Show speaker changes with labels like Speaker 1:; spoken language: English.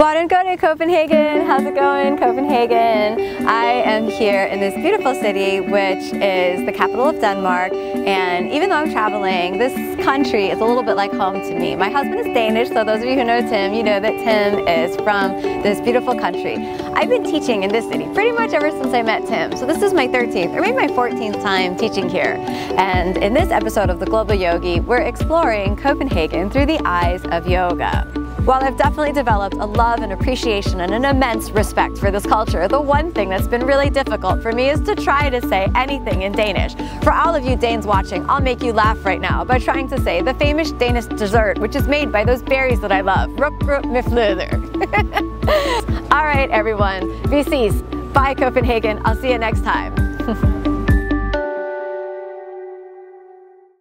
Speaker 1: Morgen, Copenhagen. How's it going, Copenhagen? I am here in this beautiful city, which is the capital of Denmark. And even though I'm traveling, this country is a little bit like home to me. My husband is Danish, so those of you who know Tim, you know that Tim is from this beautiful country. I've been teaching in this city pretty much ever since I met Tim. So this is my 13th or maybe my 14th time teaching here. And in this episode of the Global Yogi, we're exploring Copenhagen through the eyes of yoga. While I've definitely developed a love and appreciation and an immense respect for this culture, the one thing that's been really difficult for me is to try to say anything in Danish. For all of you Danes watching, I'll make you laugh right now by trying to say the famous Danish dessert, which is made by those berries that I love. Rugbrød med fløde. All right, everyone. Vi ses. Bye, Copenhagen. I'll see you next time.